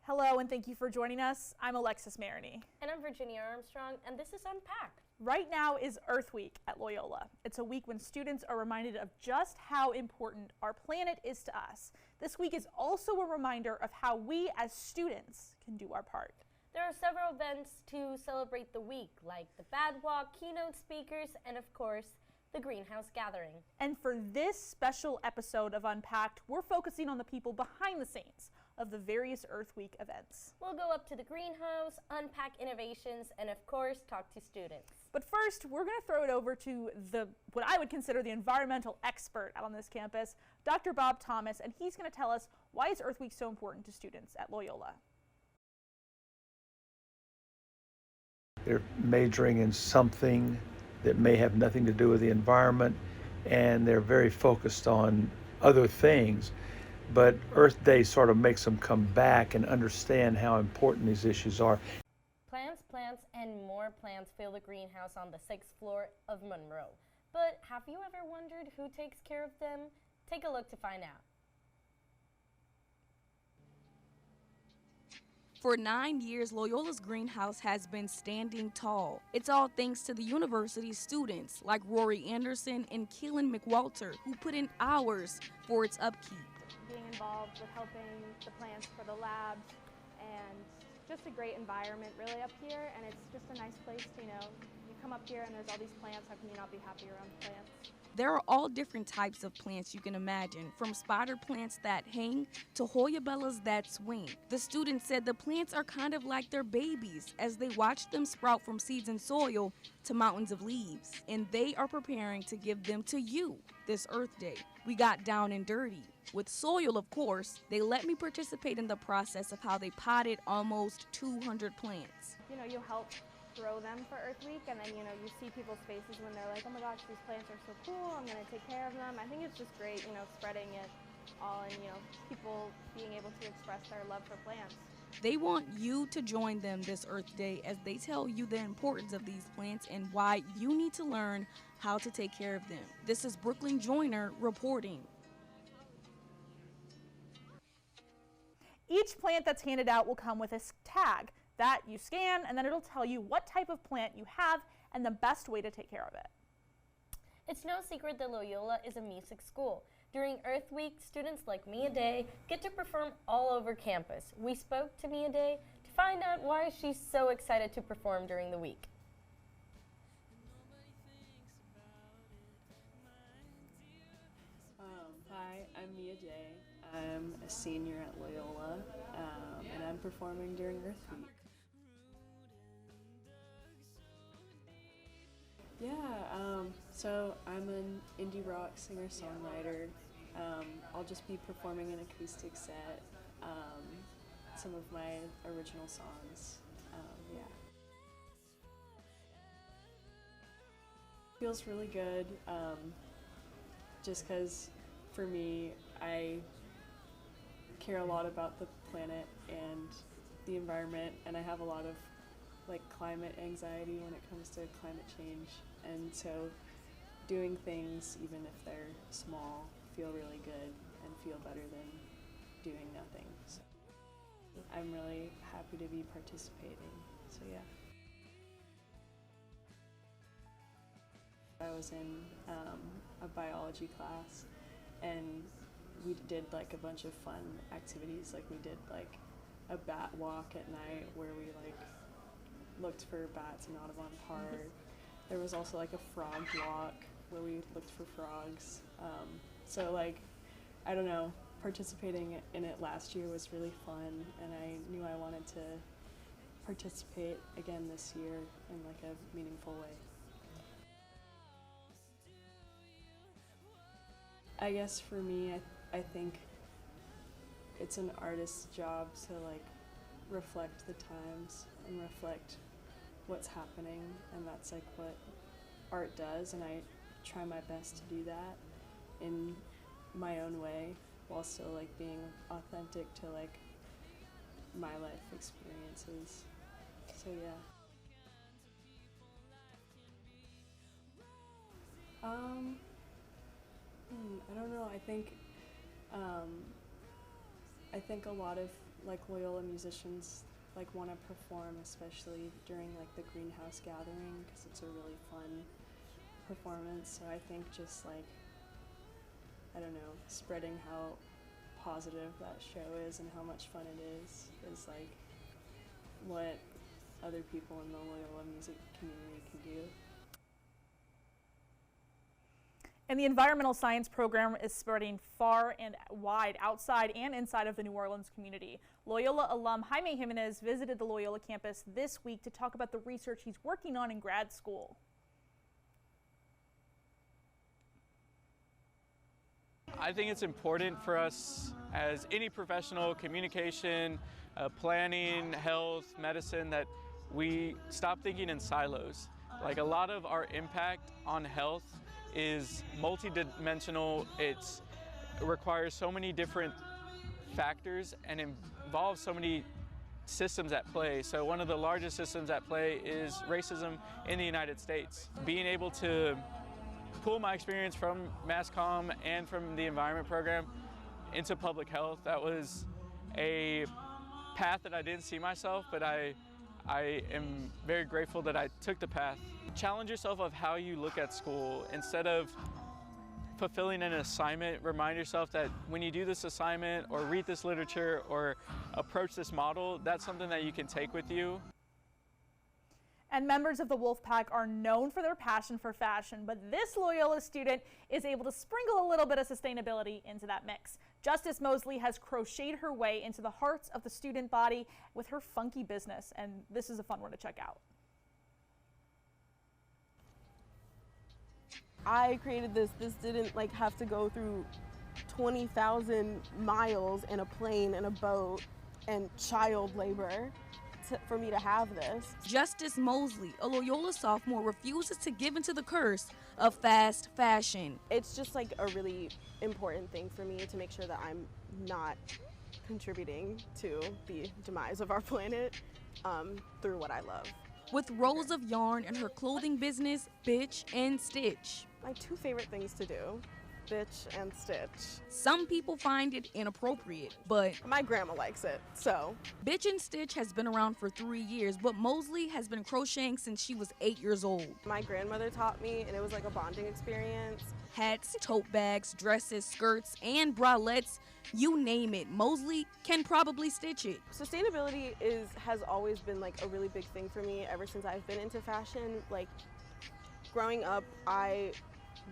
Hello and thank you for joining us. I'm Alexis Marigny. And I'm Virginia Armstrong, and this is Unpacked. Right now is Earth Week at Loyola. It's a week when students are reminded of just how important our planet is to us. This week is also a reminder of how we as students can do our part. There are several events to celebrate the week, like the Bad Walk, keynote speakers, and of course, the Greenhouse Gathering. And for this special episode of Unpacked, we're focusing on the people behind the scenes of the various Earth Week events. We'll go up to the greenhouse, unpack innovations, and of course, talk to students. But first, we're going to throw it over to what I would consider the environmental expert out on this campus, Dr. Bob Thomas, and he's going to tell us why is Earth Week so important to students at Loyola. They're majoring in something that may have nothing to do with the environment, and they're very focused on other things. But Earth Day sort of makes them come back and understand how important these issues are. Plants, and more plants fill the greenhouse on the 6th floor of Monroe. But have you ever wondered who takes care of them? Take a look to find out. For 9 years, Loyola's greenhouse has been standing tall. It's all thanks to the university's students like Rory Anderson and Keelan McWalter, who put in hours for its upkeep. Being involved with helping the plants for the labs, and just a great environment really up here, and it's just a nice place to, you come up here and there's all these plants, how can you not be happy around the plants? There are all different types of plants you can imagine, from spider plants that hang to hoyabellas that swing. The students said the plants are kind of like their babies as they watch them sprout from seeds and soil to mountains of leaves, and they are preparing to give them to you this Earth Day. We got down and dirty. With soil, of course, they let me participate in the process of how they potted almost 200 plants. You help grow them for Earth Week, and then, you see people's faces when they're like, oh my gosh, these plants are so cool, I'm going to take care of them. I think it's just great, spreading it all and, people being able to express their love for plants. They want you to join them this Earth Day as they tell you the importance of these plants and why you need to learn how to take care of them. This is Brooklyn Joyner reporting. Each plant that's handed out will come with a tag that you scan, and then it'll tell you what type of plant you have and the best way to take care of it. It's no secret that Loyola is a music school. During Earth Week, students like Mia Day get to perform all over campus. We spoke to Mia Day to find out why she's so excited to perform during the week. Hi, I'm Mia Day. I'm a senior at Loyola, and I'm performing during Earth Week. So I'm an indie rock singer-songwriter. I'll just be performing an acoustic set, some of my original songs. Feels really good, just because for me, I care a lot about the planet and the environment, and I have a lot of climate anxiety when it comes to climate change, and so doing things, even if they're small, feel really good and feel better than doing nothing. So I'm really happy to be participating, so yeah. I was in a biology class, and we did a bunch of fun activities. We did a bat walk at night where we looked for bats in Audubon Park. There was also a frog walk where we looked for frogs. So I don't know, participating in it last year was really fun, and I knew I wanted to participate again this year in a meaningful way. I guess for me, I think it's an artist's job to reflect the times and reflect what's happening, and that's what art does, and I try my best to do that in my own way while still being authentic to my life experiences. So yeah. I don't know. I think a lot of like Loyola musicians like want to perform, especially during like the greenhouse gathering, because it's a really fun performance. So I think just like, I don't know, spreading how positive that show is and how much fun it is like what other people in the Loyola music community can do. And the environmental science program is spreading far and wide outside and inside of the New Orleans community. Loyola alum Jaime Jimenez visited the Loyola campus this week to talk about the research he's working on in grad school. I think it's important for us as any professional, communication, planning, health, medicine, that we stop thinking in silos. Like, a lot of our impact on health is multidimensional. It requires so many different factors and involves so many systems at play. So one of the largest systems at play is racism in the United States. Being able to pull my experience from Mass Comm and from the environment program into public health, that was a path that I didn't see myself, but I am very grateful that I took the path. Challenge yourself of how you look at school. Instead of fulfilling an assignment, remind yourself that when you do this assignment or read this literature or approach this model, that's something that you can take with you. And members of the Wolfpack are known for their passion for fashion, but this Loyola student is able to sprinkle a little bit of sustainability into that mix. Justice Mosley has crocheted her way into the hearts of the student body with her funky business, and this is a fun one to check out. I created this. This didn't like have to go through 20,000 miles in a plane and a boat and child labor for me to have this. Justice Mosley, a Loyola sophomore, refuses to give into the curse of fast fashion. It's just like a really important thing for me to make sure that I'm not contributing to the demise of our planet through what I love. With rolls of yarn in her clothing business, Bitch and Stitch. My two favorite things to do, bitch and stitch. Some people find it inappropriate, but my grandma likes it, so. Bitch and Stitch has been around for 3 years, but Mosley has been crocheting since she was 8 years old. My grandmother taught me, and it was like a bonding experience. Hats, tote bags, dresses, skirts, and bralettes, you name it, Mosley can probably stitch it. Sustainability has always been like a really big thing for me ever since I've been into fashion. Like, growing up, I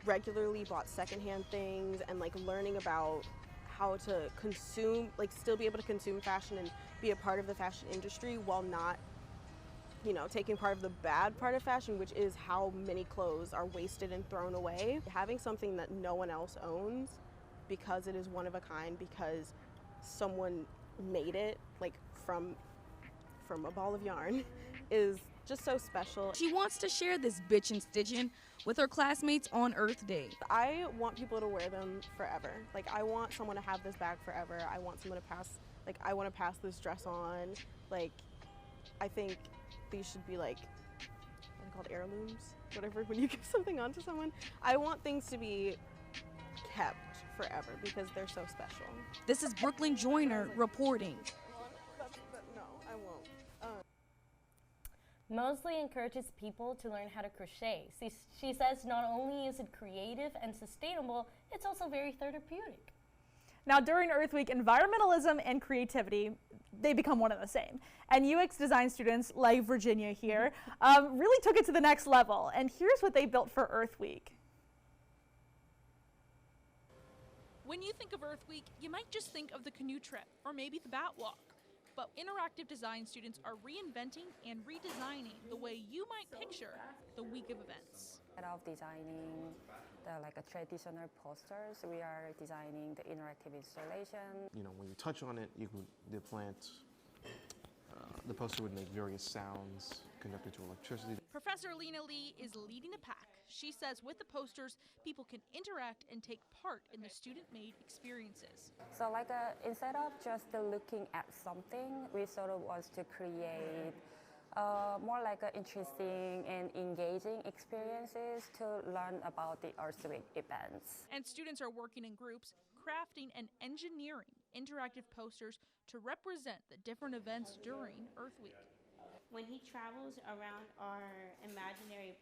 regularly bought secondhand things, and like learning about how to consume, like still be able to consume fashion and be a part of the fashion industry while not, you know, taking part of the bad part of fashion, which is how many clothes are wasted and thrown away. Having something that no one else owns because it is one of a kind, because someone made it like from a ball of yarn, is just so special. She wants to share this bitch and stitching with her classmates on Earth Day. I want people to wear them forever. Like, I want someone to have this bag forever. I want someone to pass, like, I want to pass this dress on. Like, I think these should be like, what are they called, heirlooms? Whatever, when you give something on to someone. I want things to be kept forever because they're so special. This is Brooklyn Joyner reporting. No, I won't. Mosley encourages people to learn how to crochet. She says not only is it creative and sustainable, it's also very therapeutic. Now, during Earth Week, environmentalism and creativity, they become one and the same. And UX design students, like Virginia here, really took it to the next level. And here's what they built for Earth Week. When you think of Earth Week, you might just think of the canoe trip or maybe the bat walk. But interactive design students are reinventing and redesigning the way you might picture the week of events. Instead of designing like a traditional posters, we are designing the interactive installation. You know, when you touch on it, the poster would make various sounds connected to electricity. Professor Lena Lee is leading the pack. She says with the posters, people can interact and take part in the student-made experiences. So like instead of just looking at something, we sort of want to create more like interesting and engaging experiences to learn about the Earth Week events. And students are working in groups, crafting and engineering interactive posters to represent the different events during Earth Week. When he travels around our imaginary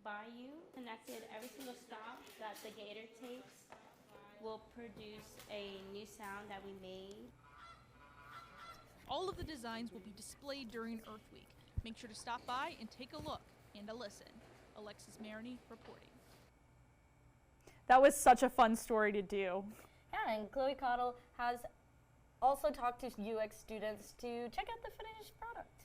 bayou, connected every single stop that the gator takes will produce a new sound that we made. All of the designs will be displayed during Earth Week. Make sure to stop by and take a look and a listen. Alexis Marigny reporting. That was such a fun story to do. Yeah, and Chloe Cottle has also talked to UX students to check out the finished product.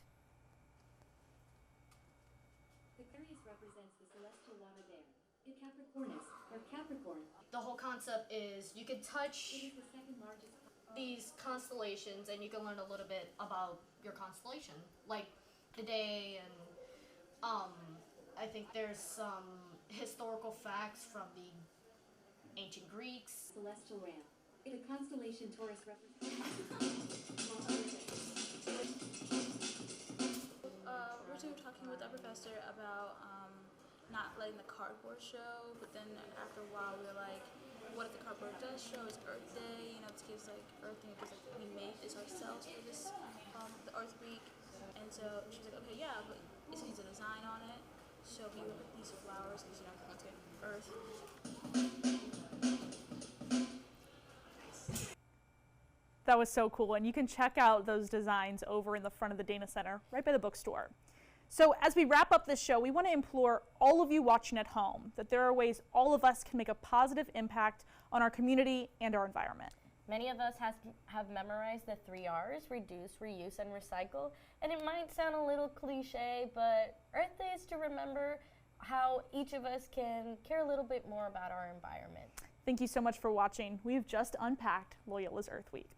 Aquarius represents the celestial water there. In Capricornus, or Capricorn. The whole concept is you can touch It is the second largest. these constellations and you can learn a little bit about your constellation, like the day, and I think there's some historical facts from the ancient Greeks. Celestial ramp. In a constellation, Taurus represents. We were talking with our professor about not letting the cardboard show, but then after a while we were like, what if the cardboard does show? It's Earth Day, you know, it gives like earthing, it gives like we made this ourselves for this the Earth Week, and so she was like, okay, yeah, but it needs a design on it. So we would put these flowers, these, you know, okay, Earth. That was so cool, and you can check out those designs over in the front of the Dana Center, right by the bookstore. So as we wrap up this show, we want to implore all of you watching at home that there are ways all of us can make a positive impact on our community and our environment. Many of us have memorized the 3 R's, reduce, reuse, and recycle. And it might sound a little cliche, but Earth Day is to remember how each of us can care a little bit more about our environment. Thank you so much for watching. We've just unpacked Loyola's Earth Week.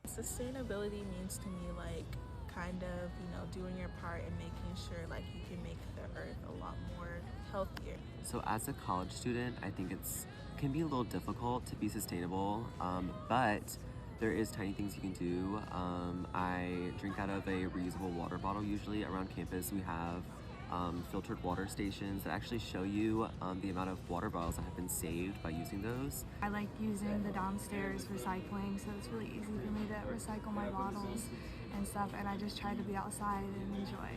Sustainability means to me like kind of, you know, doing your part and making sure like you can make the earth a lot more healthier. So as a college student, I think it can be a little difficult to be sustainable, but there is tiny things you can do. I drink out of a reusable water bottle usually. Around campus we have filtered water stations that actually show you the amount of water bottles that have been saved by using those. I like using the downstairs recycling, so it's really easy for me to recycle my bottles and stuff, and I just try to be outside and enjoy.